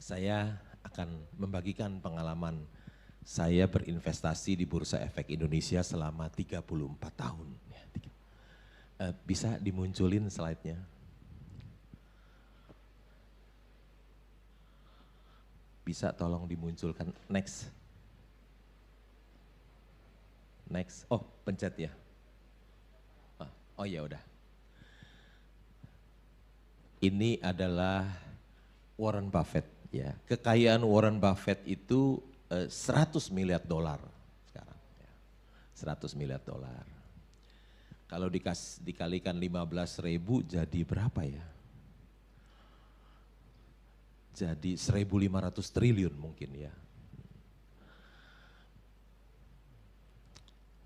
Saya akan membagikan pengalaman saya berinvestasi di Bursa Efek Indonesia selama 34 tahun. Bisa dimunculin slide-nya? Bisa tolong dimunculkan, next. Next, oh pencet ya. Oh ya udah. Ini adalah Warren Buffett ya. Kekayaan Warren Buffett itu 100 miliar dolar sekarang. Ya. 100 miliar dolar. Kalau dikalikan 15.000 jadi berapa ya? Jadi 1.500 triliun mungkin ya.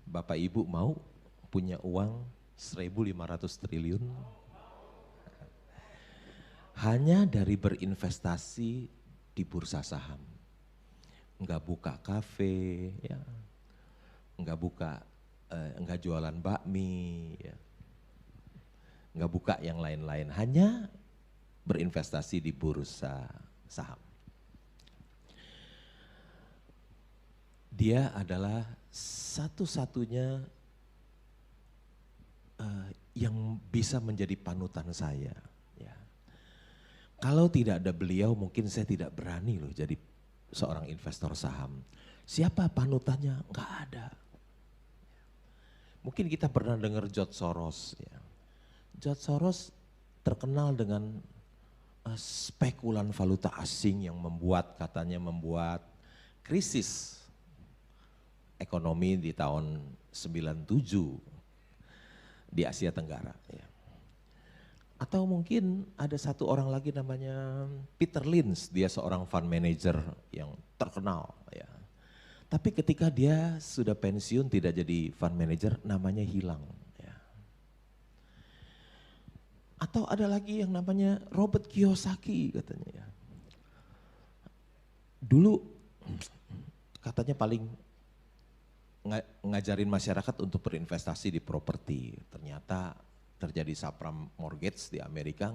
Bapak Ibu mau punya uang 1.500 triliun? Hanya dari berinvestasi di bursa saham. Enggak buka kafe, ya. Enggak jualan bakmi, ya. Enggak buka yang lain-lain, hanya berinvestasi di bursa saham. Dia adalah satu-satunya yang bisa menjadi panutan saya. Ya. Kalau tidak ada beliau mungkin saya tidak berani loh jadi seorang investor saham. Siapa panutannya? Enggak ada. Mungkin kita pernah dengar George Soros. Ya. George Soros terkenal dengan spekulan valuta asing yang katanya membuat krisis ekonomi di tahun 97 di Asia Tenggara. Ya. Atau mungkin ada satu orang lagi namanya Peter Lynch, dia seorang fund manager yang terkenal. Ya. Tapi ketika dia sudah pensiun tidak jadi fund manager, namanya hilang. Ya. Atau ada lagi yang namanya Robert Kiyosaki katanya. Ya. Dulu katanya paling ngajarin masyarakat untuk berinvestasi di properti. Ternyata terjadi subprime mortgage di Amerika,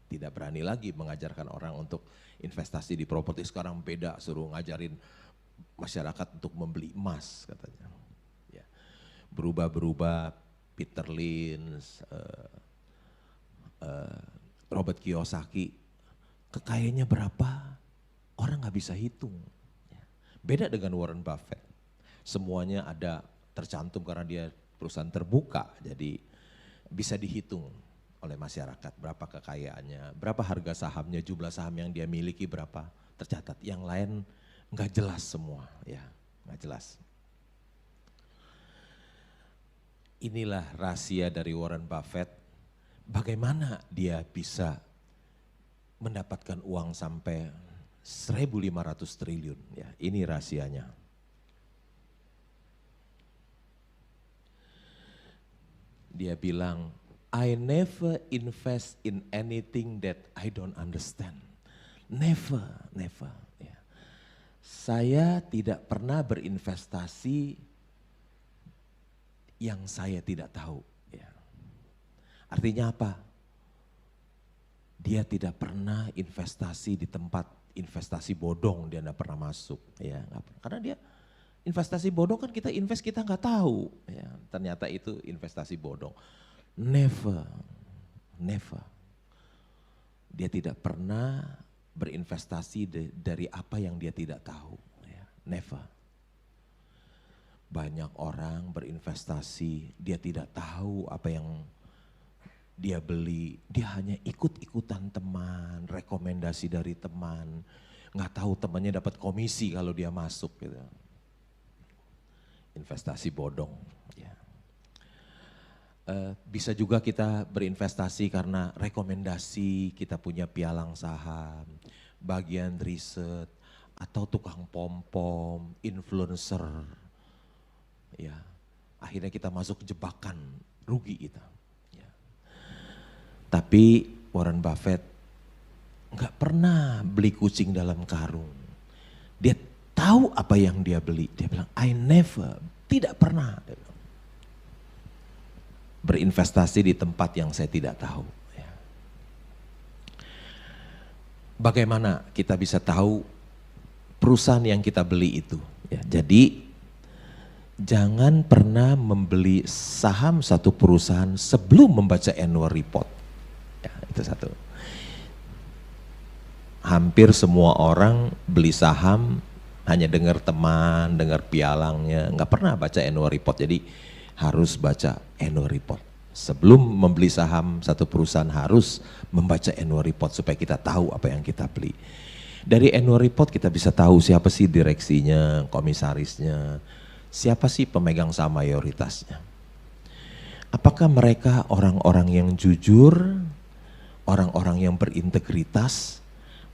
tidak berani lagi mengajarkan orang untuk investasi di properti. Sekarang beda, suruh ngajarin masyarakat untuk membeli emas katanya. Ya. Berubah-berubah, Peter Lynch, Robert Kiyosaki, kekayaannya berapa? Orang nggak bisa hitung. Ya. Beda dengan Warren Buffett. Semuanya ada tercantum karena dia perusahaan terbuka, jadi bisa dihitung oleh masyarakat berapa kekayaannya, berapa harga sahamnya, jumlah saham yang dia miliki berapa, tercatat. Yang lain nggak jelas semua, ya nggak jelas. Inilah rahasia dari Warren Buffett, bagaimana dia bisa mendapatkan uang sampai 1.500 triliun, ya ini rahasianya. Dia bilang, I never invest in anything that I don't understand. Never, never. Ya. Saya tidak pernah berinvestasi yang saya tidak tahu. Ya. Artinya apa? Dia tidak pernah investasi di tempat investasi bodong, dia tidak pernah masuk. Ya, karena dia investasi bodong kan kita nggak tahu, ya, ternyata itu investasi bodong. Never, never. Dia tidak pernah berinvestasi dari apa yang dia tidak tahu, ya. Never. Banyak orang berinvestasi, dia tidak tahu apa yang dia beli, dia hanya ikut-ikutan teman, rekomendasi dari teman, nggak tahu temannya dapat komisi kalau dia masuk gitu. Investasi bodong. Ya. Bisa juga kita berinvestasi karena rekomendasi, kita punya pialang saham, bagian riset, atau tukang pom-pom, influencer. Ya. Akhirnya kita masuk jebakan, rugi kita. Ya. Tapi Warren Buffett nggak pernah beli kucing dalam karung. Dia tahu apa yang dia beli. Dia bilang, I never, tidak pernah. Dia bilang, berinvestasi di tempat yang saya tidak tahu. Ya. bagaimana kita bisa tahu perusahaan yang kita beli itu? Ya, jadi jangan pernah membeli saham satu perusahaan sebelum membaca annual report. Ya, itu satu. Hampir semua orang beli saham hanya dengar teman, dengar pialangnya, nggak pernah baca annual report. Jadi harus baca annual report. Sebelum membeli saham satu perusahaan harus membaca annual report supaya kita tahu apa yang kita beli. Dari annual report kita bisa tahu siapa sih direksinya, komisarisnya, siapa sih pemegang saham mayoritasnya. Apakah mereka orang-orang yang jujur, orang-orang yang berintegritas,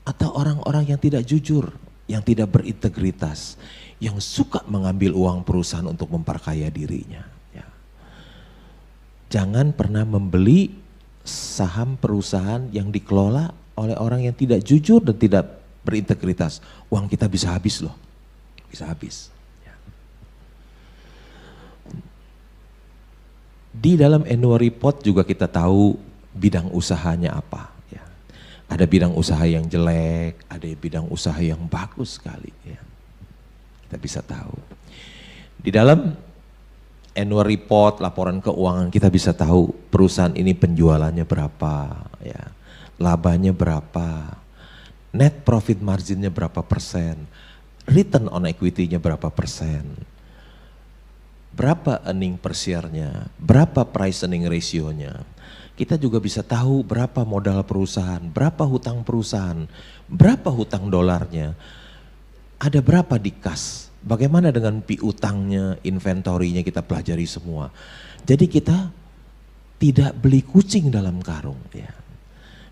atau orang-orang yang tidak jujur, yang tidak berintegritas, yang suka mengambil uang perusahaan untuk memperkaya dirinya. Ya. Jangan pernah membeli saham perusahaan yang dikelola oleh orang yang tidak jujur dan tidak berintegritas. Uang kita bisa habis loh, bisa habis. Ya. Di dalam annual report juga kita tahu bidang usahanya apa. Ada bidang usaha yang jelek, ada bidang usaha yang bagus sekali. Ya. Kita bisa tahu. Di dalam annual report, laporan keuangan kita bisa tahu perusahaan ini penjualannya berapa, ya, labanya berapa, net profit marginnya berapa persen, return on equity-nya berapa persen, berapa earning per share-nya, berapa price earning ratio-nya. Kita juga bisa tahu berapa modal perusahaan, berapa hutang perusahaan, berapa hutang dolarnya, ada berapa di kas, bagaimana dengan piutangnya, inventorinya kita pelajari semua. Jadi kita tidak beli kucing dalam karung. Ya.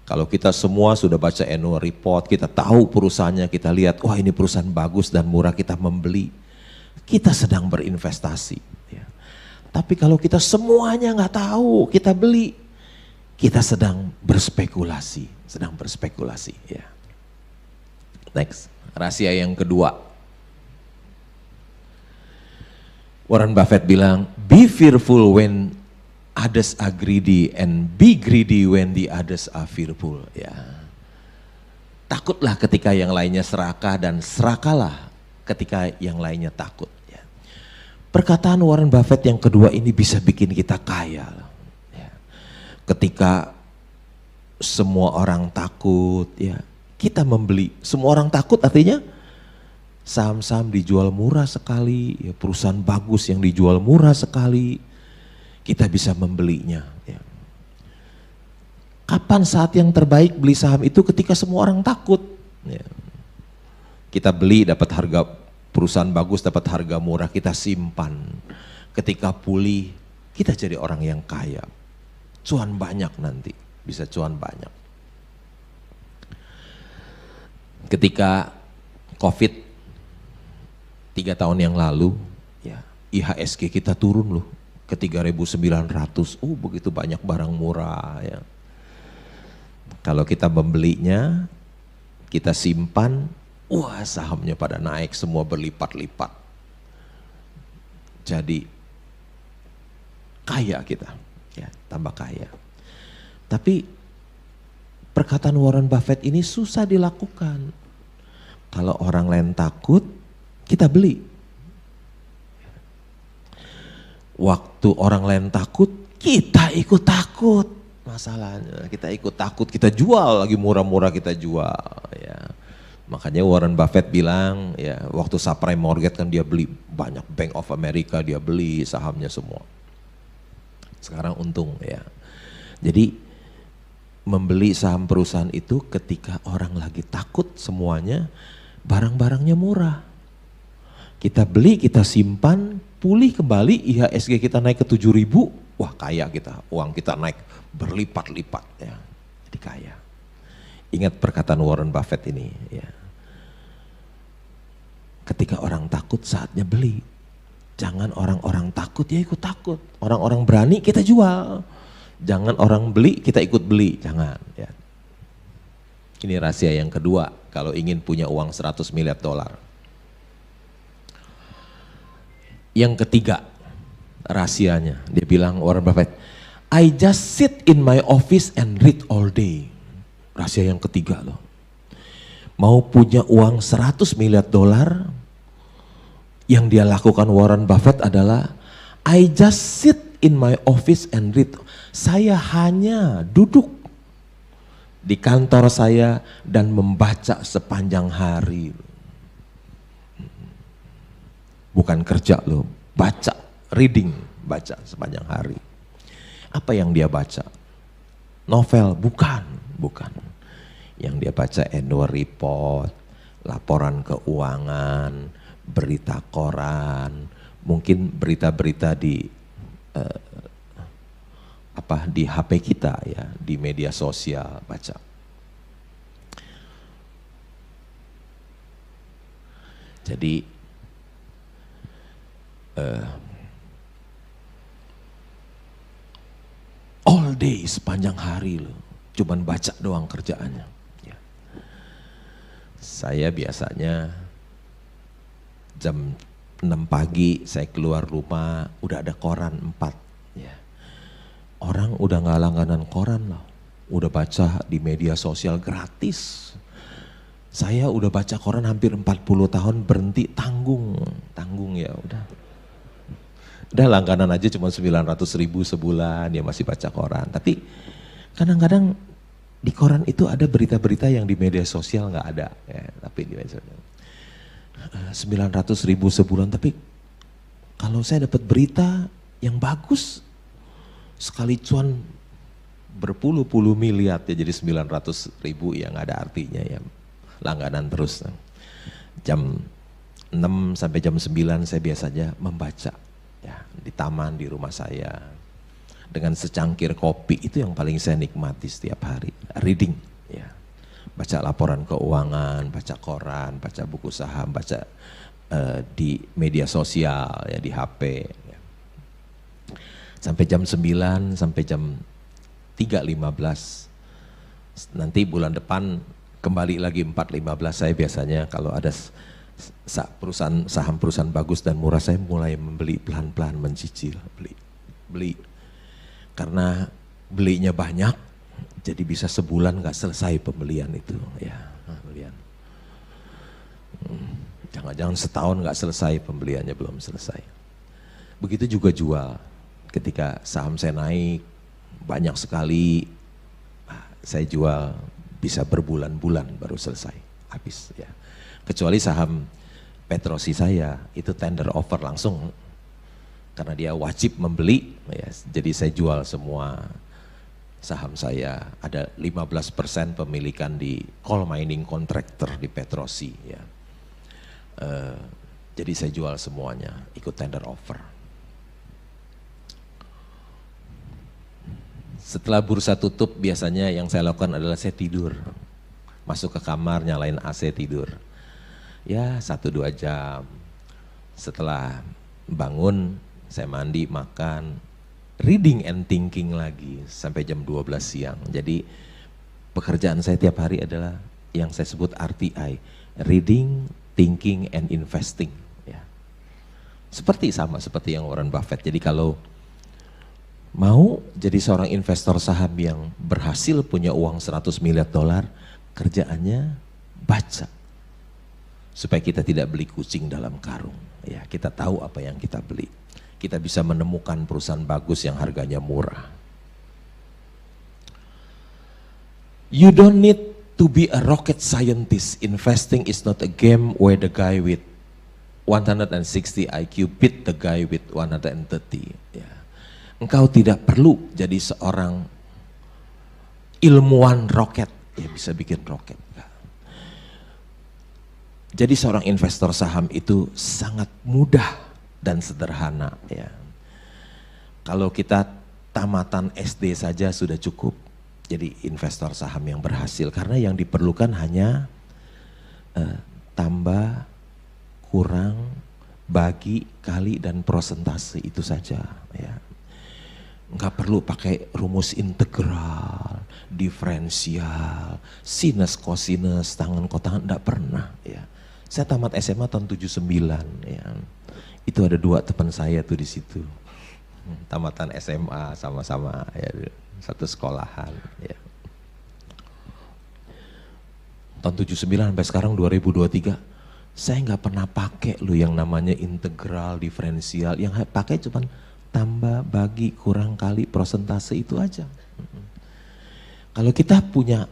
Kalau kita semua sudah baca annual report, kita tahu perusahaannya, kita lihat, wah ini perusahaan bagus dan murah, kita membeli, kita sedang berinvestasi. Ya. Tapi kalau kita semuanya nggak tahu, kita beli, kita sedang berspekulasi, ya. Next, rahasia yang kedua. Warren Buffett bilang, be fearful when others are greedy and be greedy when the others are fearful. Ya. Takutlah ketika yang lainnya serakah dan serakalah ketika yang lainnya takut. Ya. Perkataan Warren Buffett yang kedua ini bisa bikin kita kaya. Ketika semua orang takut, ya kita membeli. Semua orang takut artinya saham-saham dijual murah sekali, ya, perusahaan bagus yang dijual murah sekali, kita bisa membelinya. Ya. Kapan saat yang terbaik beli saham itu? Ketika semua orang takut. Ya. Kita beli dapat harga perusahaan bagus, dapat harga murah, kita simpan. Ketika pulih, kita jadi orang yang kaya. Cuan banyak nanti, bisa cuan banyak. Ketika COVID 3 tahun yang lalu, ya, IHSG kita turun loh ke 3.900. Begitu banyak barang murah. Ya. Kalau kita membelinya, kita simpan, wah sahamnya pada naik semua berlipat-lipat. Jadi kaya kita. Ya, tambah kaya. Tapi perkataan Warren Buffett ini susah dilakukan. Kalau orang lain takut, kita beli. Waktu orang lain takut, kita ikut takut. Masalahnya kita ikut takut, kita jual lagi murah-murah kita jual. Ya. Makanya Warren Buffett bilang, ya waktu subprime mortgage kan dia beli banyak, Bank of America dia beli sahamnya semua. Sekarang untung ya. Jadi membeli saham perusahaan itu ketika orang lagi takut semuanya, barang-barangnya murah. Kita beli, kita simpan, pulih kembali, IHSG kita naik ke 7.000, wah kaya kita, uang kita naik berlipat-lipat ya. Jadi kaya. Ingat perkataan Warren Buffett ini ya. Ketika orang takut saatnya beli. Jangan orang-orang takut ya ikut takut. Orang-orang berani kita jual. Jangan orang beli kita ikut beli. Jangan ya. Ini rahasia yang kedua kalau ingin punya uang 100 miliar dolar. Yang ketiga rahasianya, dia bilang Warren Buffett, I just sit in my office and read all day. Rahasia yang ketiga loh. mau punya uang 100 miliar dolar, yang dia lakukan Warren Buffett adalah, I just sit in my office and read. Saya hanya duduk di kantor saya dan membaca sepanjang hari. Bukan kerja loh, baca, reading, baca sepanjang hari. Apa yang dia baca? Novel? Bukan. Yang dia baca annual report, laporan keuangan, berita koran, mungkin berita-berita di di HP kita ya, di media sosial, baca. Jadi all day sepanjang hari loh, cuman baca doang kerjaannya. Ya. Saya biasanya jam 6 pagi saya keluar rumah udah ada koran 4. Ya. Orang udah gak langganan koran loh, udah baca di media sosial gratis. Saya udah baca koran hampir 40 tahun, berhenti tanggung ya udah. Udah langganan aja cuma 900.000 sebulan, ya masih baca koran. Tapi kadang-kadang di koran itu ada berita-berita yang di media sosial gak ada. Ya, tapi di media sosial 900.000 sebulan, tapi kalau saya dapat berita yang bagus, sekali cuan berpuluh-puluh miliar ya, jadi 900.000 yang ada artinya ya, langganan terus. Jam 6 sampai jam 9 saya biasanya membaca ya, di taman di rumah saya dengan secangkir kopi, itu yang paling saya nikmati setiap hari, reading ya. Baca laporan keuangan, baca koran, baca buku saham, baca di media sosial ya, di HP ya. Sampai jam 9 sampai jam 3.15. Nanti bulan depan kembali lagi 4.15. Saya biasanya kalau ada saham perusahaan bagus dan murah, saya mulai membeli pelan-pelan, mencicil, beli. Karena belinya banyak, jadi bisa sebulan gak selesai pembelian itu ya, pembelian. Jangan-jangan setahun gak selesai pembeliannya, belum selesai. Begitu juga jual, ketika saham saya naik banyak sekali, saya jual bisa berbulan-bulan baru selesai, habis ya. Kecuali saham Petrosi saya, itu tender offer langsung, karena dia wajib membeli ya, jadi saya jual semua saham saya. Ada 15% pemilikan di coal mining contractor di Petrosi ya. Jadi saya jual semuanya, ikut tender offer. Setelah bursa tutup, biasanya yang saya lakukan adalah saya tidur. Masuk ke kamar, nyalain AC, tidur. Ya 1-2 jam. Setelah bangun, saya mandi, makan, reading and thinking lagi sampai jam 12 siang. Jadi pekerjaan saya tiap hari adalah yang saya sebut RTI, reading, thinking, and investing. Ya. Seperti yang Warren Buffett. Jadi kalau mau jadi seorang investor saham yang berhasil punya uang 100 miliar dolar, kerjaannya baca. Supaya kita tidak beli kucing dalam karung. Ya, kita tahu apa yang kita beli. Kita bisa menemukan perusahaan bagus yang harganya murah. You don't need to be a rocket scientist. Investing is not a game where the guy with 160 IQ beat the guy with 130. Ya. Engkau tidak perlu jadi seorang ilmuwan roket, ya bisa bikin roket. Jadi seorang investor saham itu sangat mudah dan sederhana ya. Kalau kita tamatan SD saja sudah cukup jadi investor saham yang berhasil, karena yang diperlukan hanya tambah, kurang, bagi, kali, dan prosentase, itu saja ya. Enggak perlu pakai rumus integral, diferensial, sinus, kosinus, tangen, kotangan, enggak pernah ya. Saya tamat SMA tahun 79 ya. Itu ada 2 teman saya tuh di situ. Tamatan SMA sama-sama ya, satu sekolahan ya. tahun 79 sampai sekarang 2023, saya nggak pernah pakai lu yang namanya integral, diferensial, yang pakai cuman tambah, bagi, kurang, kali, persentase itu aja. Kalau kita punya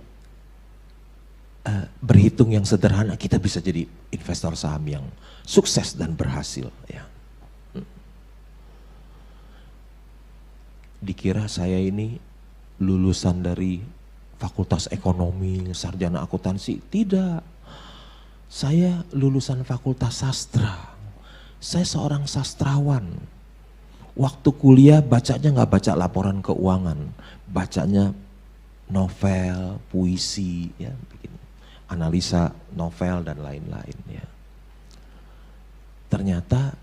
berhitung yang sederhana, kita bisa jadi investor saham yang sukses dan berhasil. Ya. Dikira saya ini lulusan dari Fakultas Ekonomi, sarjana akuntansi, tidak. Saya lulusan Fakultas Sastra. Saya seorang sastrawan. Waktu kuliah bacanya nggak baca laporan keuangan, bacanya novel, puisi, ya, bikin analisa novel dan lain-lain. Ya. Ternyata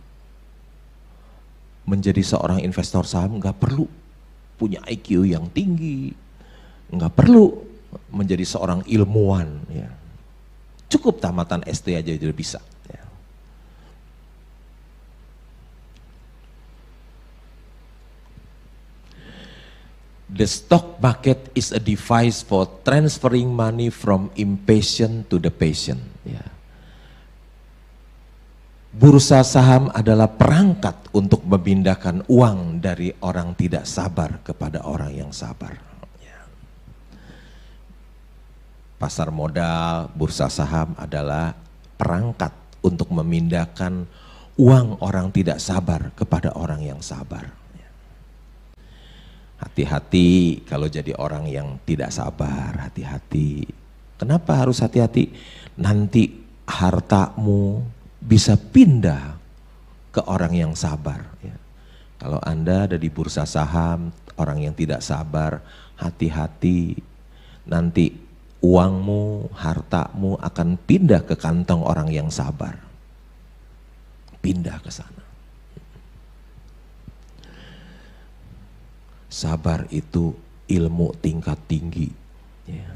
menjadi seorang investor saham nggak perlu punya IQ yang tinggi, nggak perlu menjadi seorang ilmuwan. Ya. Cukup tamatan SD aja udah bisa. Ya. The stock market is a device for transferring money from impatient to the patient. Ya. Bursa saham adalah perangkat untuk memindahkan uang dari orang tidak sabar kepada orang yang sabar. Ya. Pasar modal, bursa saham adalah perangkat untuk memindahkan uang orang tidak sabar kepada orang yang sabar. Hati-hati kalau jadi orang yang tidak sabar, hati-hati. Kenapa harus hati-hati? Nanti hartamu bisa pindah ke orang yang sabar. Ya. Kalau Anda ada di bursa saham, orang yang tidak sabar, hati-hati. Nanti uangmu, hartamu akan pindah ke kantong orang yang sabar. Pindah ke sana. Sabar itu ilmu tingkat tinggi. Ya.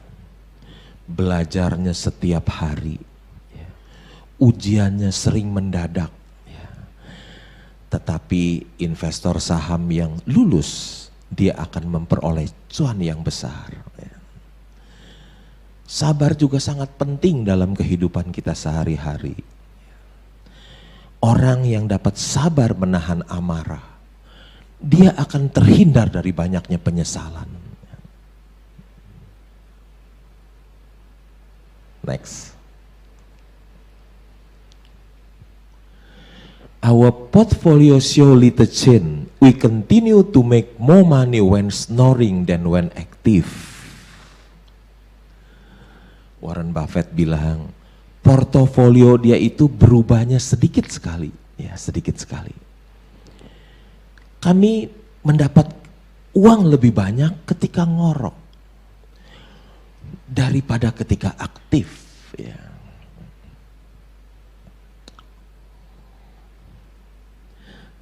Belajarnya setiap hari. Ya. Ujiannya sering mendadak. Ya. Tetapi investor saham yang lulus, dia akan memperoleh cuan yang besar. Ya. Sabar juga sangat penting dalam kehidupan kita sehari-hari. Orang yang dapat sabar menahan amarah, dia akan terhindar dari banyaknya penyesalan. Next. Our portfolio show little change. We continue to make more money when snoring than when active. Warren Buffett bilang, portofolio dia itu berubahnya sedikit sekali, ya sedikit sekali. Kami mendapat uang lebih banyak ketika ngorok daripada ketika aktif. Ya.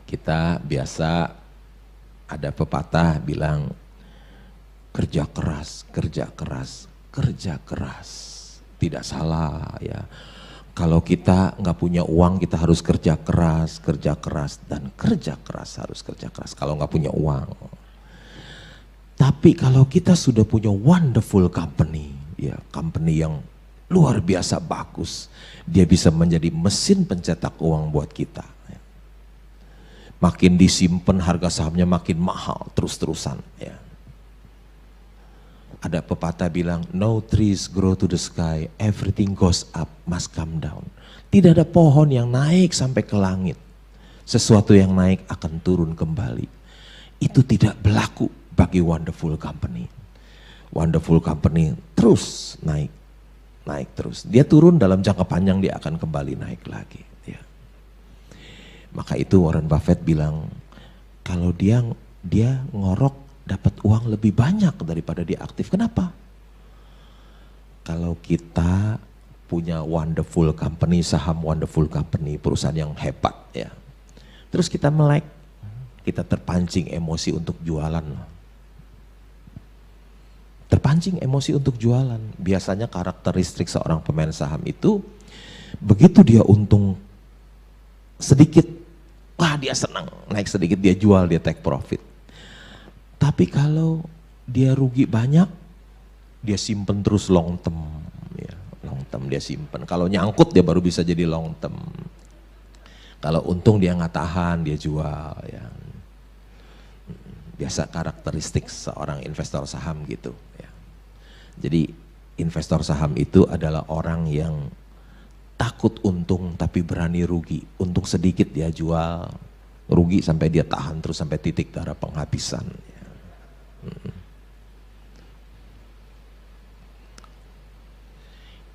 Kita biasa ada pepatah bilang kerja keras, kerja keras, kerja keras. Tidak salah ya. Kalau kita nggak punya uang, kita harus kerja keras, dan kerja keras, harus kerja keras kalau nggak punya uang. Tapi kalau kita sudah punya wonderful company, ya company yang luar biasa bagus, dia bisa menjadi mesin pencetak uang buat kita. Makin disimpan harga sahamnya makin mahal terus-terusan. Ya. Ada pepatah bilang, no trees grow to the sky, everything goes up must come down. Tidak ada pohon yang naik sampai ke langit. Sesuatu yang naik akan turun kembali. Itu tidak berlaku bagi wonderful company. Wonderful company terus naik, naik terus. Dia turun dalam jangka panjang, dia akan kembali naik lagi. Ya. Maka itu Warren Buffett bilang, kalau dia ngorok dapat uang lebih banyak daripada dia aktif. Kenapa? Kalau kita punya wonderful company, saham wonderful company, perusahaan yang hebat ya. Terus kita melek, kita terpancing emosi untuk jualan. Terpancing emosi untuk jualan. Biasanya karakteristik seorang pemain saham itu, begitu dia untung sedikit, wah dia senang, naik sedikit dia jual, dia take profit. Tapi kalau dia rugi banyak, dia simpen terus long term, ya, long term dia simpen. Kalau nyangkut dia baru bisa jadi long term. Kalau untung dia nggak tahan, dia jual. Ya. Biasa karakteristik seorang investor saham gitu. Ya. Jadi investor saham itu adalah orang yang takut untung tapi berani rugi. Untung sedikit dia jual, rugi sampai dia tahan terus sampai titik darah penghabisan. Ya.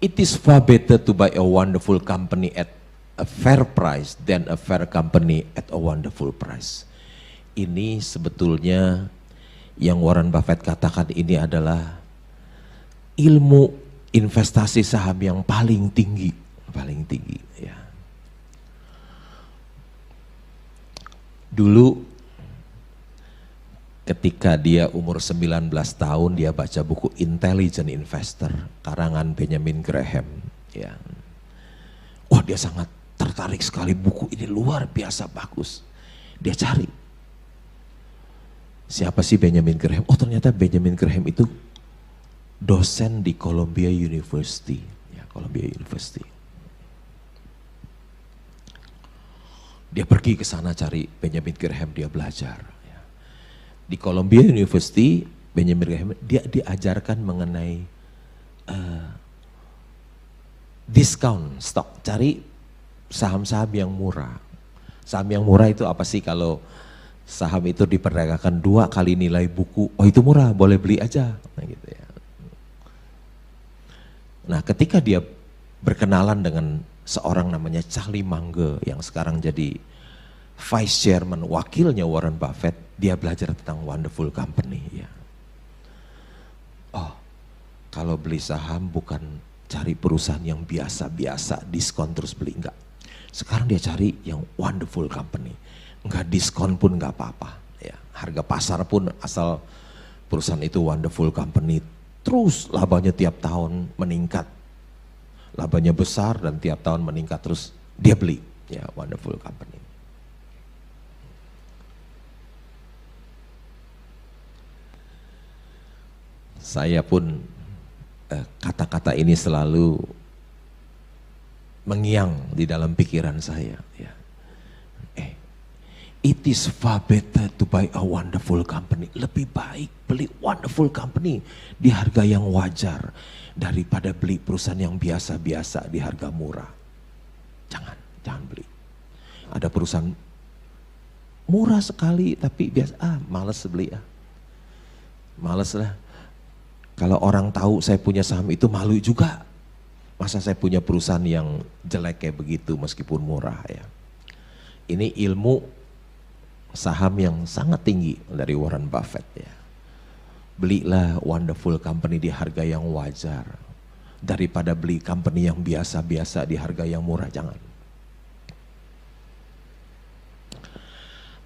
It is far better to buy a wonderful company at a fair price than a fair company at a wonderful price. Ini sebetulnya yang Warren Buffett katakan ini adalah ilmu investasi saham yang paling tinggi ya. Dulu ketika dia umur 19 tahun dia baca buku Intelligent Investor karangan Benjamin Graham ya. Wah, dia sangat tertarik sekali, buku ini luar biasa bagus. Dia cari siapa sih Benjamin Graham? Oh, ternyata Benjamin Graham itu dosen di Columbia University. Ya, Columbia University. Dia pergi ke sana cari Benjamin Graham, dia belajar. Ya. Di Columbia University, Benjamin Graham dia diajarkan mengenai diskon stok, cari saham-saham yang murah. Saham yang murah itu apa sih? Kalau saham itu diperdagangkan 2 kali nilai buku, oh itu murah, boleh beli aja. Nah, gitu ya. Nah, ketika dia berkenalan dengan seorang namanya Charlie Munger yang sekarang jadi vice chairman, wakilnya Warren Buffett, dia belajar tentang wonderful company. Ya. Oh, kalau beli saham bukan cari perusahaan yang biasa-biasa, diskon terus beli, enggak. Sekarang dia cari yang wonderful company, enggak diskon pun enggak apa-apa. Ya. Harga pasar pun asal perusahaan itu wonderful company, terus labanya tiap tahun meningkat. Labanya besar dan tiap tahun meningkat terus, dia beli. Ya, wonderful company. Saya pun kata-kata ini selalu mengiang di dalam pikiran saya. Ya. It is far better to buy a wonderful company. Lebih baik beli wonderful company di harga yang wajar daripada beli perusahaan yang biasa-biasa di harga murah. Jangan beli. Ada perusahaan murah sekali tapi biasa, males beli males lah. Kalau orang tahu saya punya saham itu malu juga. Masa saya punya perusahaan yang jelek kayak begitu meskipun murah ya. Ini ilmu saham yang sangat tinggi dari Warren Buffett ya. Belilah wonderful company di harga yang wajar daripada beli company yang biasa-biasa di harga yang murah, jangan.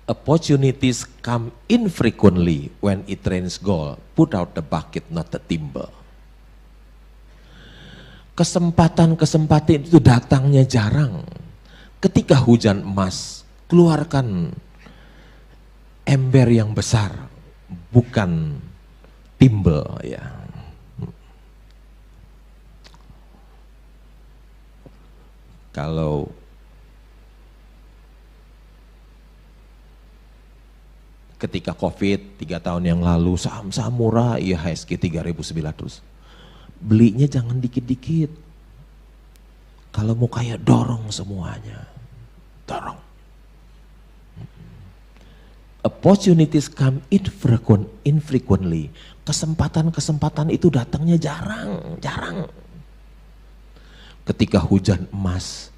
Opportunities come infrequently when it rains gold. Put out the bucket, not the timber. Kesempatan-kesempatan itu datangnya jarang. Ketika hujan emas, keluarkan ember yang besar, bukan timbel ya. Kalau ketika COVID 3 tahun yang lalu saham-saham murah, IHSG 3.900. Belinya jangan dikit-dikit. Kalau mau kaya dorong semuanya. Dorong. Opportunities come infrequently. Kesempatan-kesempatan itu datangnya jarang. Ketika hujan emas,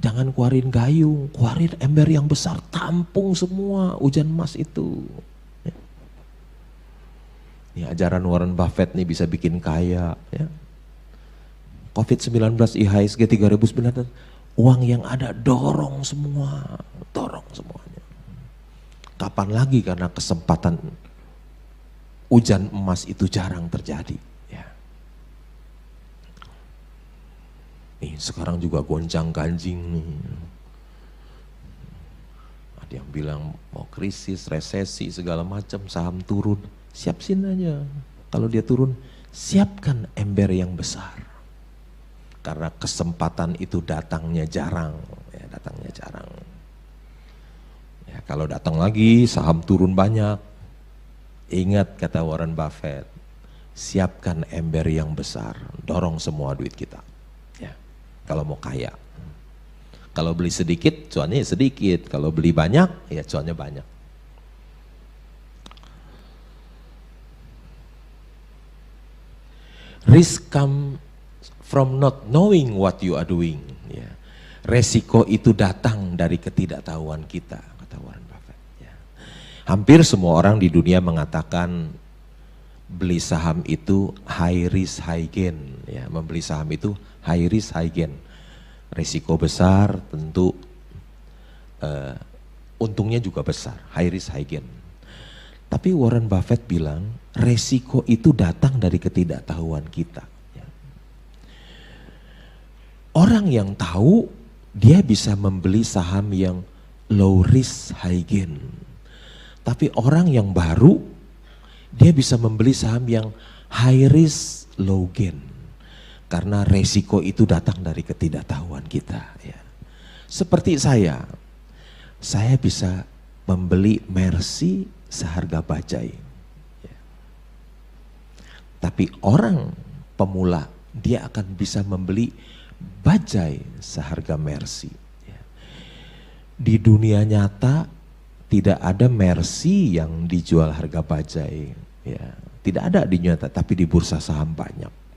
jangan keluarin gayung, keluarin ember yang besar, tampung semua hujan emas itu. Ini ajaran Warren Buffett nih bisa bikin kaya. Ya. COVID-19 IHSG 3.900, uang yang ada dorong semuanya. Kapan lagi, karena kesempatan hujan emas itu jarang terjadi. Ya. Nih sekarang juga goncang ganjing nih. Ada yang bilang mau krisis, resesi segala macam, saham turun. Siapin aja. Kalau dia turun, siapkan ember yang besar. Karena kesempatan itu datangnya jarang, ya, datangnya jarang. Ya, kalau datang lagi saham turun banyak, ingat kata Warren Buffett, siapkan ember yang besar, dorong semua duit kita. Ya, kalau mau kaya. Kalau beli sedikit, cuannya sedikit. Kalau beli banyak, ya cuannya banyak. Risk come from not knowing what you are doing. Ya. Resiko itu datang dari ketidaktahuan kita, kata Warren Buffett. Ya. Hampir semua orang di dunia mengatakan beli saham itu high risk high gain. Ya, membeli saham itu high risk high gain. Resiko besar tentu untungnya juga besar, high risk high gain. Tapi Warren Buffett bilang resiko itu datang dari ketidaktahuan kita. Ya. Orang yang tahu dia bisa membeli saham yang low risk high gain. Tapi orang yang baru dia bisa membeli saham yang high risk low gain. Karena resiko itu datang dari ketidaktahuan kita. Ya. Seperti saya bisa membeli Mercy seharga bajai. Ya. Tapi orang pemula dia akan bisa membeli bajai seharga Mercy. Ya. Di dunia nyata tidak ada Mercy yang dijual harga bajai. Ya. Tidak ada di nyata, tapi di bursa saham banyak.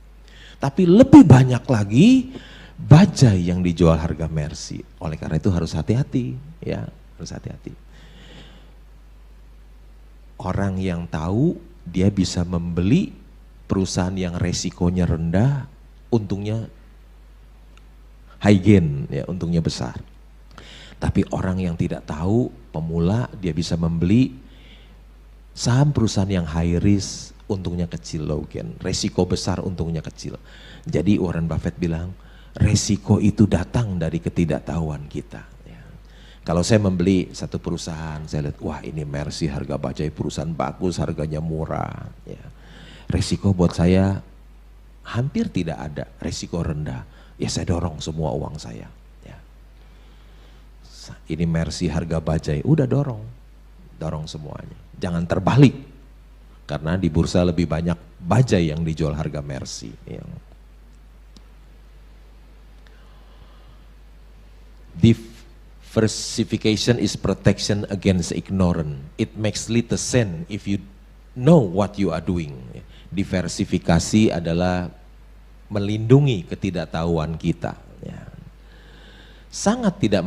Tapi lebih banyak lagi bajai yang dijual harga Mercy. Oleh karena itu harus hati-hati, ya, harus hati-hati. Orang yang tahu dia bisa membeli perusahaan yang resikonya rendah, untungnya high gain, ya, untungnya besar. Tapi orang yang tidak tahu, pemula, dia bisa membeli saham perusahaan yang high risk, untungnya kecil, low gain. Resiko besar, untungnya kecil. Jadi Warren Buffett bilang, resiko itu datang dari ketidaktahuan kita. Ya. Kalau saya membeli satu perusahaan, saya lihat, wah ini Mercy harga bajai perusahaan bagus, harganya murah. Ya. Resiko buat saya hampir tidak ada, resiko rendah. Ya saya dorong semua uang saya. Ya. Ini Mercy harga bajai, udah dorong semuanya. Jangan terbalik. Karena di bursa lebih banyak bajai yang dijual harga Mercy. Ya. Diversification is protection against ignorance. It makes little sense if you know what you are doing. Diversifikasi adalah melindungi ketidaktahuan kita. Ya. Sangat tidak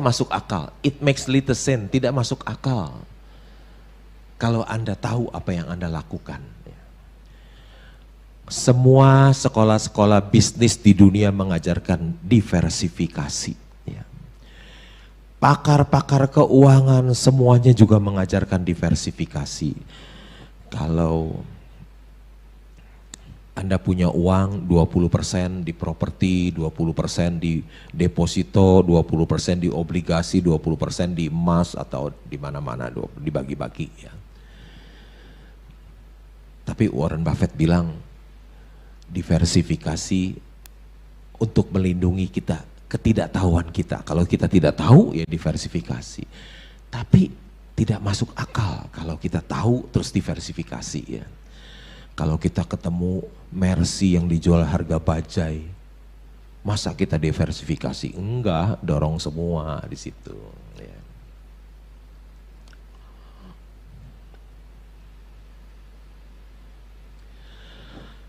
masuk akal. It makes little sense, tidak masuk akal. Kalau Anda tahu apa yang Anda lakukan. Semua sekolah-sekolah bisnis di dunia mengajarkan diversifikasi. Pakar-pakar keuangan semuanya juga mengajarkan diversifikasi. Kalau Anda punya uang 20% di properti, 20% di deposito, 20% di obligasi, 20% di emas atau di mana-mana dibagi-bagi ya. Tapi Warren Buffett bilang diversifikasi untuk melindungi kita, ketidaktahuan kita. Kalau kita tidak tahu ya diversifikasi. Tapi tidak masuk akal kalau kita tahu terus diversifikasi ya. Kalau kita ketemu Mercy yang dijual harga bajai, masa kita diversifikasi? Enggak, dorong semua di situ. Ya.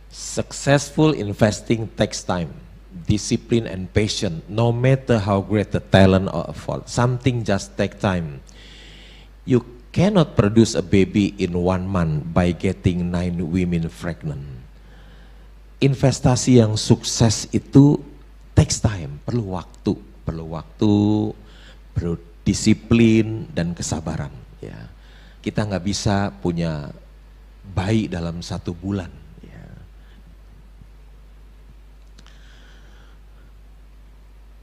Successful investing takes time, discipline and patience. No matter how great the talent or effort, something just take time. You cannot produce a baby in 1 month by getting 9 women pregnant. Investasi yang sukses itu takes time, perlu waktu, perlu disiplin dan kesabaran. Ya. Kita nggak bisa punya bayi dalam 1 bulan. Ya.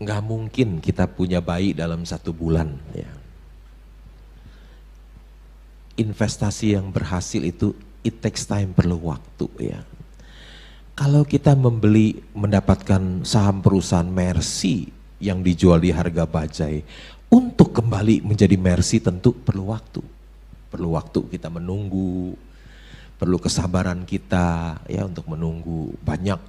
Nggak mungkin kita punya bayi dalam 1 bulan. Ya. Investasi yang berhasil itu It takes time, perlu waktu ya. Kalau kita mendapatkan saham perusahaan Mercy yang dijual di harga bajai, untuk kembali menjadi Mercy tentu perlu waktu. Perlu waktu kita menunggu, perlu kesabaran kita ya untuk menunggu. Banyak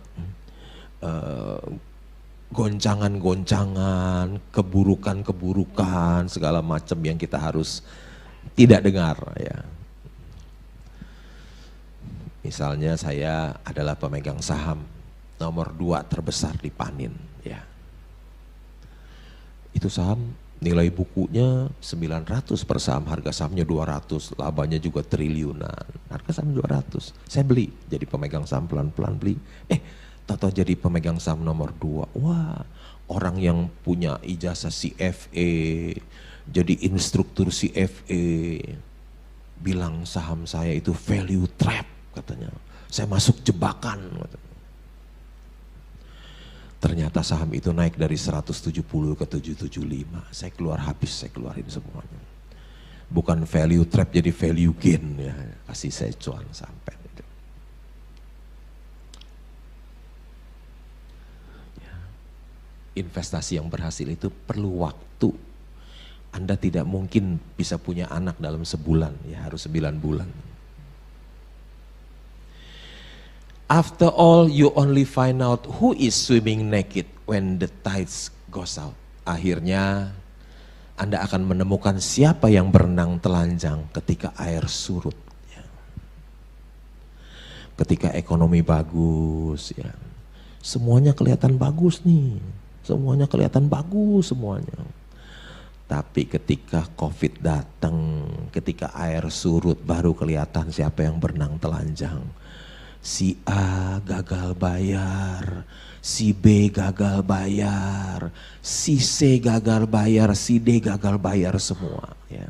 goncangan-goncangan, keburukan-keburukan, segala macam yang kita harus tidak dengar ya. Misalnya saya adalah pemegang saham nomor 2 terbesar di Panin ya. Itu saham nilai bukunya 900 per saham, harga sahamnya 200, labanya juga triliunan. Harga saham 200. Saya beli, jadi pemegang saham pelan-pelan beli. Tahu jadi pemegang saham nomor 2. Wah, orang yang punya ijazah CFA, jadi instruktur CFA, bilang saham saya itu value trap katanya. Saya masuk jebakan. Ternyata saham itu naik dari 170 ke 775. Saya keluar habis, saya keluarin semuanya. Bukan value trap jadi value gain ya. Kasih saya cuan sampai. Ya. Investasi yang berhasil itu perlu waktu. Anda tidak mungkin bisa punya anak dalam sebulan, ya harus 9 bulan. After all, you only find out who is swimming naked when the tides goes out. Akhirnya, Anda akan menemukan siapa yang berenang telanjang ketika air surut. Ya. Ketika ekonomi bagus, ya. Semuanya kelihatan bagus nih. Semuanya kelihatan bagus semuanya. Tapi ketika COVID datang, ketika air surut, baru kelihatan siapa yang berenang telanjang. Si A gagal bayar, si B gagal bayar, si C gagal bayar, si D gagal bayar semua. Ya.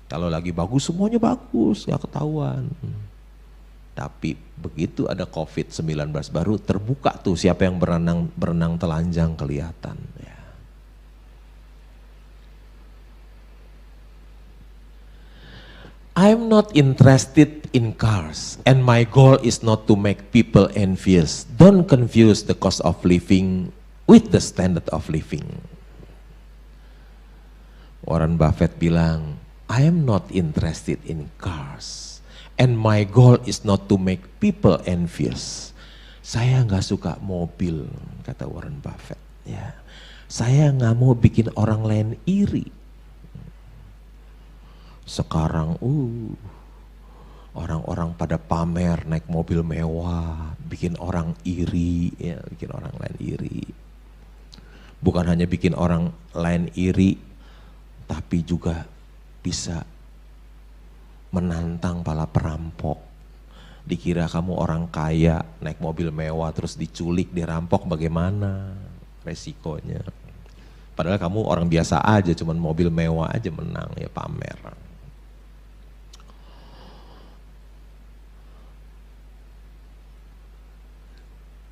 Kalau lagi bagus semuanya bagus, gak ketahuan. Tapi begitu ada COVID-19 baru terbuka tuh siapa yang berenang telanjang kelihatan. Ya. I'm not interested in cars and my goal is not to make people envious. Don't confuse the cost of living with the standard of living. Warren Buffett bilang, I am not interested in cars and my goal is not to make people envious. Saya nggak suka mobil, kata Warren Buffett. Ya, saya nggak mau bikin orang lain iri. Sekarang orang-orang pada pamer naik mobil mewah, bikin orang iri, ya, bikin orang lain iri. Bukan hanya bikin orang lain iri, tapi juga bisa menantang para perampok. Dikira kamu orang kaya, naik mobil mewah terus diculik, dirampok, bagaimana resikonya. Padahal kamu orang biasa aja, cuman mobil mewah aja menang, ya pamer.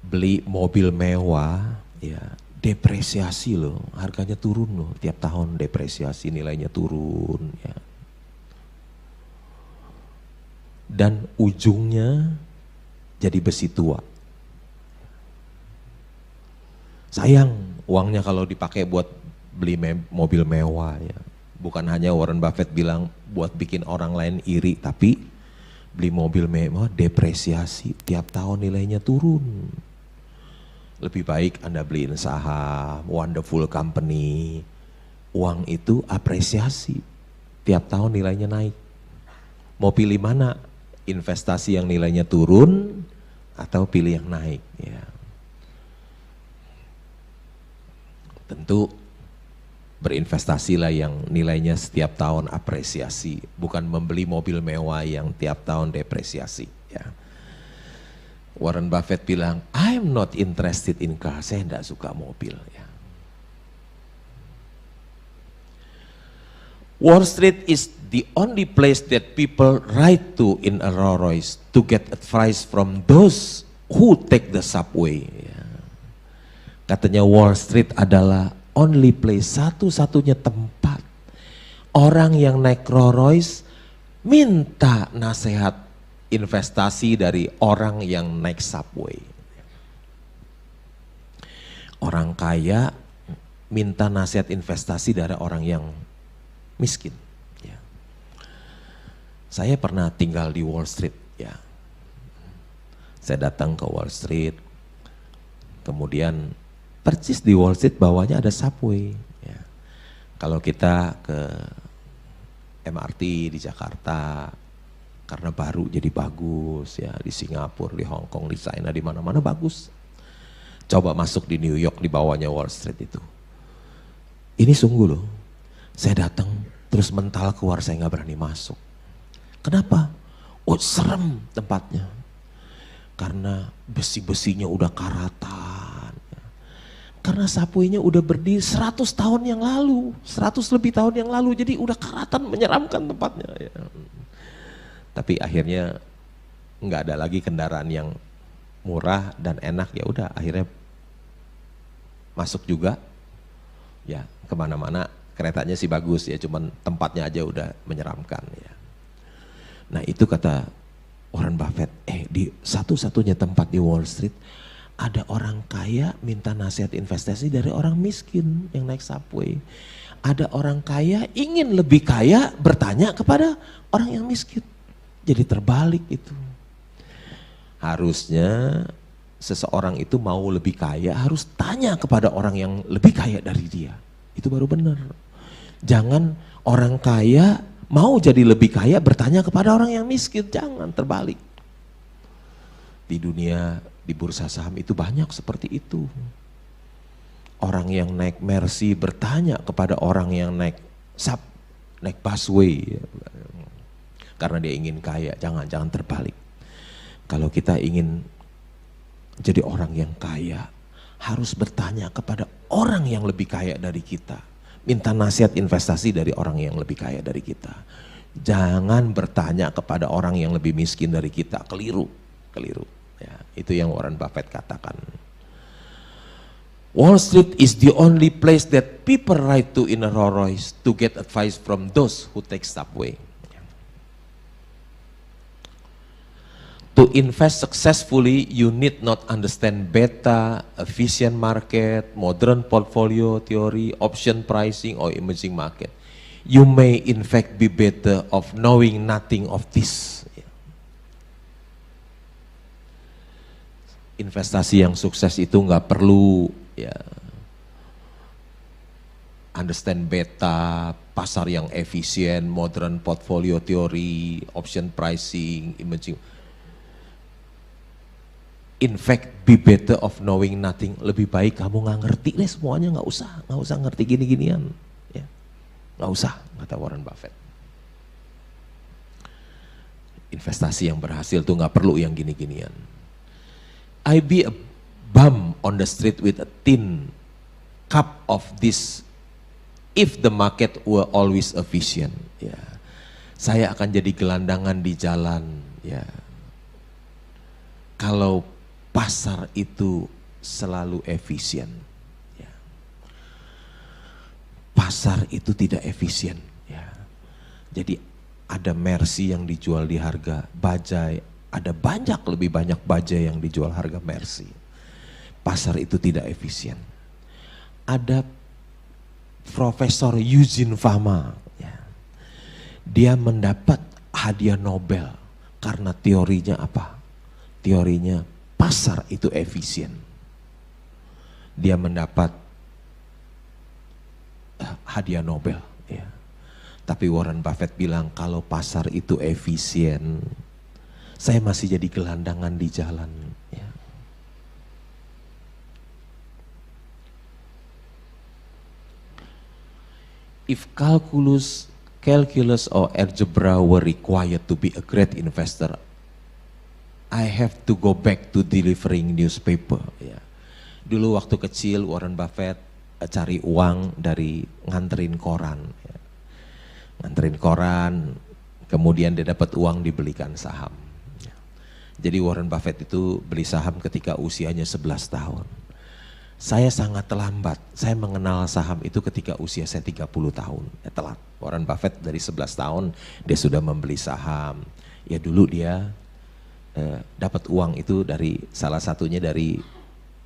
Beli mobil mewah, ya depresiasi loh, harganya turun loh, tiap tahun depresiasi, nilainya turun ya. Dan ujungnya jadi besi tua. Sayang uangnya kalau dipakai buat beli mobil mewah ya. Bukan hanya Warren Buffett bilang buat bikin orang lain iri, tapi beli mobil mewah depresiasi, tiap tahun nilainya turun. Lebih baik Anda beliin saham, wonderful company, uang itu apresiasi, tiap tahun nilainya naik. Mau pilih mana? Investasi yang nilainya turun atau pilih yang naik? Ya. Tentu berinvestasilah yang nilainya setiap tahun apresiasi, bukan membeli mobil mewah yang tiap tahun depresiasi. Ya. Warren Buffett bilang, I'm not interested in car, saya tidak suka mobil. Ya. Wall Street is the only place that people ride to in a Rolls Royce to get advice from those who take the subway. Ya. Katanya Wall Street adalah only place, satu-satunya tempat orang yang naik Rolls Royce minta nasihat investasi dari orang yang naik subway. Orang kaya minta nasihat investasi dari orang yang miskin. Ya. Saya pernah tinggal di Wall Street. Ya. Saya datang ke Wall Street, kemudian persis di Wall Street bawahnya ada subway. Ya. Kalau kita ke MRT di Jakarta, karena baru jadi bagus ya, di Singapura, di Hong Kong, di China, di mana-mana bagus. Coba masuk di New York di bawahnya Wall Street itu. Ini sungguh loh, saya datang terus mental keluar, saya nggak berani masuk. Kenapa? Oh serem tempatnya. Karena besi-besinya udah karatan. Karena subway-nya udah berdiri 100 tahun yang lalu, 100 lebih tahun yang lalu, jadi udah karatan, menyeramkan tempatnya. Ya. Tapi akhirnya nggak ada lagi kendaraan yang murah dan enak, ya udah akhirnya masuk juga. Ya kemana-mana keretanya sih bagus ya, cuman tempatnya aja udah menyeramkan ya. Nah itu kata Warren Buffett, di satu-satunya tempat di Wall Street ada orang kaya minta nasihat investasi dari orang miskin yang naik subway. Ada orang kaya ingin lebih kaya bertanya kepada orang yang miskin. Jadi terbalik itu. Harusnya seseorang itu mau lebih kaya harus tanya kepada orang yang lebih kaya dari dia. Itu baru benar. Jangan orang kaya mau jadi lebih kaya bertanya kepada orang yang miskin. Jangan, terbalik. Di dunia, di bursa saham itu banyak seperti itu. Orang yang naik Mercy bertanya kepada orang yang naik busway. Karena dia ingin kaya, jangan terbalik. Kalau kita ingin jadi orang yang kaya, harus bertanya kepada orang yang lebih kaya dari kita. Minta nasihat investasi dari orang yang lebih kaya dari kita. Jangan bertanya kepada orang yang lebih miskin dari kita, keliru. Ya, itu yang Warren Buffett katakan. Wall Street is the only place that people ride to in a Rolls Royce to get advice from those who take subway. To invest successfully, you need not understand beta, efficient market, modern portfolio theory, option pricing, or emerging market. You may in fact be better off knowing nothing of this. Investasi yang sukses itu nggak perlu ya understand beta, pasar yang efisien, modern portfolio theory, option pricing, emerging. In fact, be better of knowing nothing. Lebih baik kamu nggak ngerti deh semuanya, nggak usah ngerti gini-ginian. Ya, nggak usah, kata Warren Buffett. Investasi yang berhasil tuh nggak perlu yang gini-ginian. I be a bum on the street with a tin cup of this if the market were always efficient. Ya, saya akan jadi gelandangan di jalan. Ya, kalau pasar itu selalu efisien. Ya. Pasar itu tidak efisien. Ya. Jadi ada Mercy yang dijual di harga bajai, ada lebih banyak bajai yang dijual harga Mercy. Pasar itu tidak efisien. Ada Profesor Eugene Fama, ya. Dia mendapat hadiah Nobel karena teorinya apa? Teorinya pasar itu efisien. Dia mendapat hadiah Nobel. Ya. Tapi Warren Buffett bilang kalau pasar itu efisien, saya masih jadi gelandangan di jalan. Ya. If calculus or algebra were required to be a great investor, I have to go back to delivering newspaper. Ya. Dulu waktu kecil Warren Buffett cari uang dari nganterin koran. Ya. Nganterin koran, kemudian dia dapat uang dibelikan saham. Ya. Jadi Warren Buffett itu beli saham ketika usianya 11 tahun. Saya sangat terlambat, saya mengenal saham itu ketika usia saya 30 tahun. Ya, telat. Warren Buffett dari 11 tahun dia sudah membeli saham. Ya dulu dia dapat uang itu dari salah satunya dari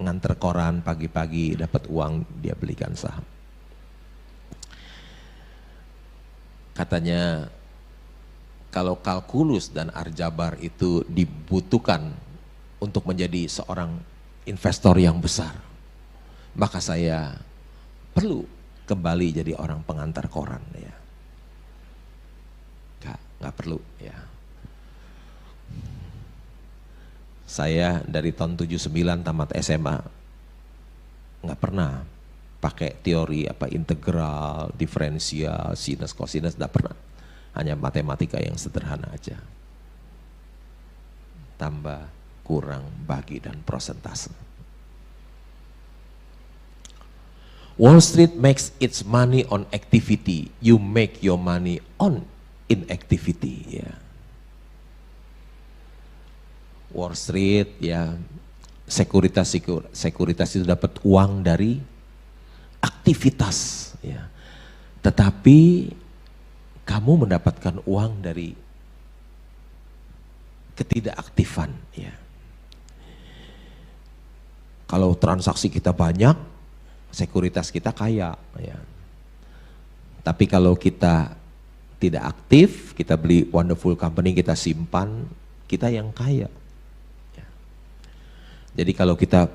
nganter koran pagi-pagi, dapat uang dia belikan saham. Katanya kalau kalkulus dan aljabar itu dibutuhkan untuk menjadi seorang investor yang besar, maka saya perlu kembali jadi orang pengantar koran ya. Nggak perlu ya. Saya dari tahun 79 tamat SMA nggak pernah pakai teori apa integral, diferensial, sinus, kosinus, nggak pernah. Hanya matematika yang sederhana aja. Tambah, kurang, bagi, dan prosentase. Wall Street makes its money on activity. You make your money on inactivity. Ya. Wall Street ya, sekuritas itu dapat uang dari aktivitas ya. Tetapi kamu mendapatkan uang dari ketidakaktifan ya. Kalau transaksi kita banyak, sekuritas kita kaya ya. Tapi kalau kita tidak aktif, kita beli wonderful company, kita simpan, kita yang kaya. Jadi kalau kita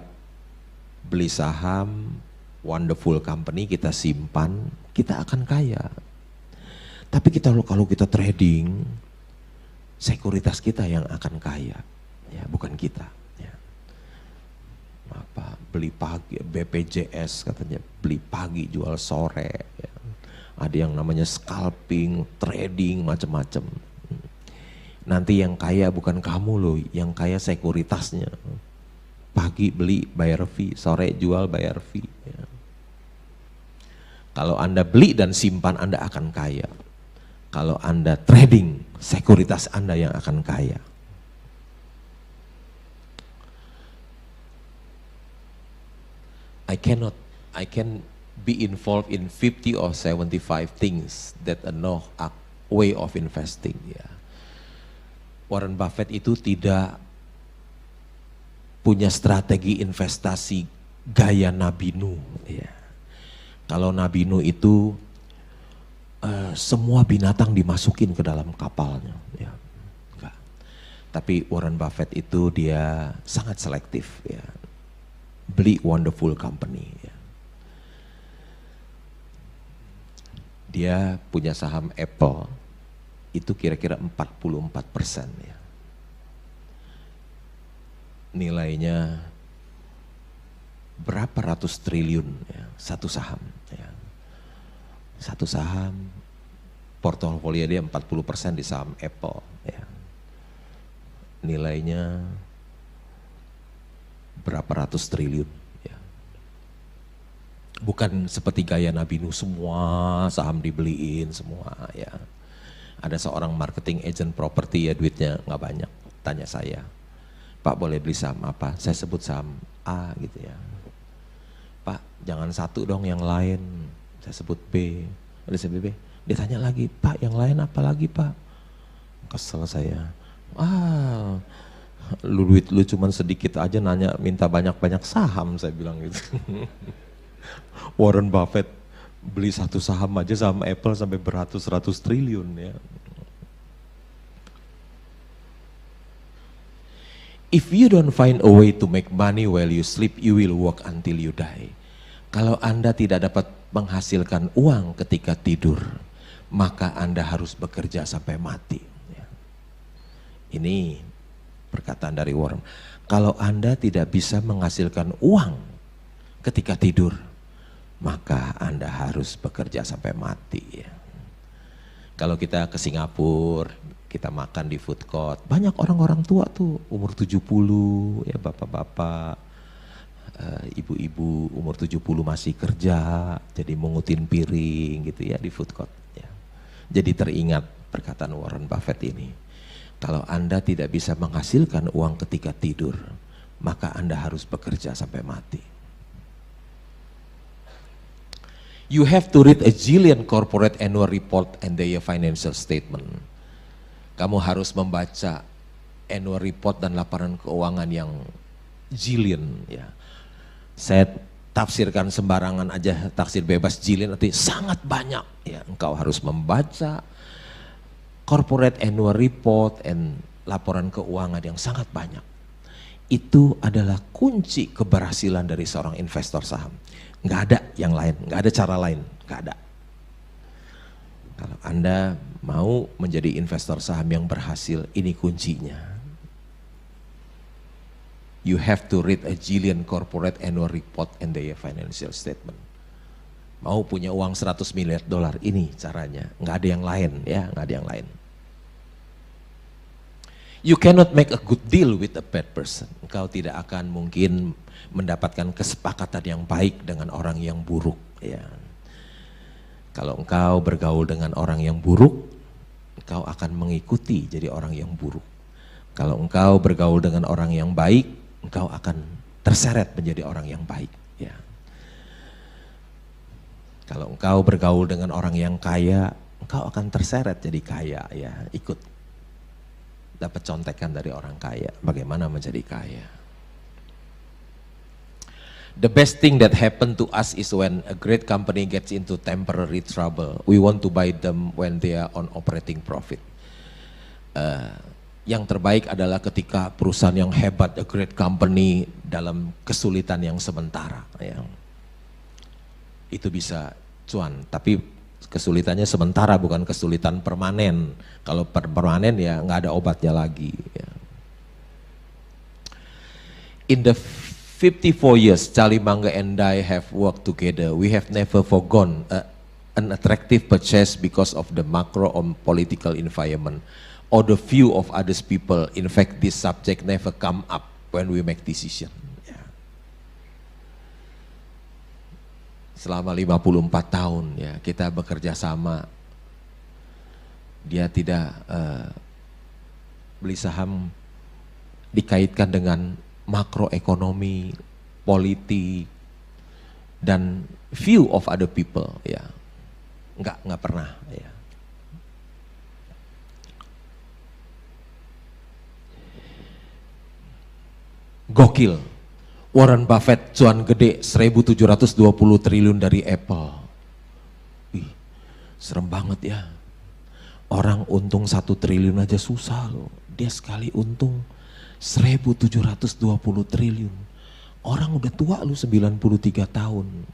beli saham wonderful company, kita simpan, kita akan kaya. Tapi kalau kita trading, sekuritas kita yang akan kaya, ya bukan kita. Ya. Beli pagi, BPJS katanya beli pagi jual sore. Ya. Ada yang namanya scalping, trading, macam-macam. Nanti yang kaya bukan kamu loh, yang kaya sekuritasnya. Pagi beli bayar fee, sore jual bayar fee. Ya. Kalau Anda beli dan simpan Anda akan kaya. Kalau Anda trading, sekuritas Anda yang akan kaya. I can be involved in 50 or 75 things that are no way of investing. Ya. Warren Buffett itu tidak punya strategi investasi gaya Nabi Nuh. Ya. Kalau Nabi Nuh itu semua binatang dimasukin ke dalam kapalnya. Ya. Enggak. Tapi Warren Buffett itu dia sangat selektif. Ya. Beli wonderful company. Ya. Dia punya saham Apple itu kira-kira 44%. Ya. Nilainya berapa ratus triliun ya, satu saham ya. Satu saham, portofolio dia 40% di saham Apple ya. Nilainya berapa ratus triliun ya. Bukan seperti gaya Nabi Nuh semua saham dibeliin semua ya. Ada seorang marketing agent properti ya, duitnya nggak banyak, tanya saya, Pak boleh beli saham apa? Saya sebut saham A gitu ya. Pak jangan satu dong yang lain. Saya sebut B. Udah saya B. Dia tanya lagi, Pak yang lain apa lagi Pak? Kesel saya. Duit lu cuman sedikit aja nanya minta banyak-banyak saham, saya bilang gitu. Warren Buffett beli satu saham aja, saham Apple sampai beratus-ratus triliun ya. If you don't find a way to make money while you sleep, you will work until you die. Kalau Anda tidak dapat menghasilkan uang ketika tidur, maka Anda harus bekerja sampai mati. Ini perkataan dari Warren. Kalau Anda tidak bisa menghasilkan uang ketika tidur, maka Anda harus bekerja sampai mati. Kalau kita ke Singapura, kita makan di food court, banyak orang-orang tua tuh, umur 70, ya bapak-bapak, ibu-ibu umur 70 masih kerja, jadi mengutin piring gitu ya di food court. Ya. Jadi teringat perkataan Warren Buffett ini, kalau Anda tidak bisa menghasilkan uang ketika tidur, maka Anda harus bekerja sampai mati. You have to read a zillion corporate annual report and their financial statement. Kamu harus membaca annual report dan laporan keuangan yang jillion ya. Saya tafsirkan sembarangan aja, tafsir bebas, jillion artinya sangat banyak ya. Engkau harus membaca corporate annual report and laporan keuangan yang sangat banyak. Itu adalah kunci keberhasilan dari seorang investor saham. Nggak ada yang lain, nggak ada cara lain, nggak ada. Kalau Anda mau menjadi investor saham yang berhasil, ini kuncinya. You have to read a jillion corporate annual report and their financial statement. Mau punya uang 100 miliar dolar, ini caranya. Nggak ada yang lain ya, nggak ada yang lain. You cannot make a good deal with a bad person. Engkau tidak akan mungkin mendapatkan kesepakatan yang baik dengan orang yang buruk. Ya. Kalau engkau bergaul dengan orang yang buruk, engkau akan mengikuti jadi orang yang buruk. Kalau engkau bergaul dengan orang yang baik, engkau akan terseret menjadi orang yang baik. Ya. Kalau engkau bergaul dengan orang yang kaya, engkau akan terseret jadi kaya. Ya, ikut. Dapat contekan dari orang kaya, bagaimana menjadi kaya. The best thing that happen to us is when a great company gets into temporary trouble. We want to buy them when they are on operating profit. Yang terbaik adalah ketika perusahaan yang hebat, a great company dalam kesulitan yang sementara. Ya. Itu bisa cuan, tapi kesulitannya sementara, bukan kesulitan permanen. Kalau permanen ya nggak ada obatnya lagi. Ya. In the 54 years Charlie Munger and I have worked together, we have never forgone an attractive purchase because of the macro or political environment or the view of others people. In fact, this subject never come up when we make decision. Selama 54 tahun ya kita bekerja sama, dia tidak beli saham dikaitkan dengan makroekonomi, politik, dan view of other people ya, nggak pernah ya. Gokil. Warren Buffett cuan gede 1.720 triliun dari Apple. Wih, serem banget ya. Orang untung 1 triliun aja susah loh. Dia sekali untung 1.720 triliun. Orang udah tua lu 93 tahun.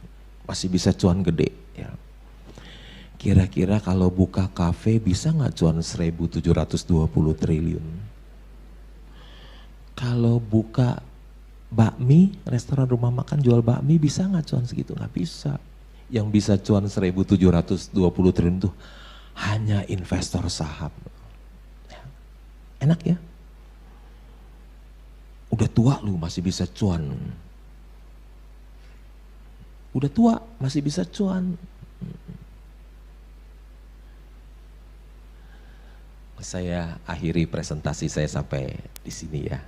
Masih bisa cuan gede ya. Kira-kira kalau buka kafe bisa nggak cuan 1.720 triliun? Kalau buka bakmi, restoran rumah makan jual bakmi bisa nggak cuan segitu? Nggak bisa. Yang bisa cuan 1.720 triliun itu hanya investor saham. Enak ya? Udah tua lu masih bisa cuan. Udah tua masih bisa cuan. Saya akhiri presentasi saya sampai di sini ya.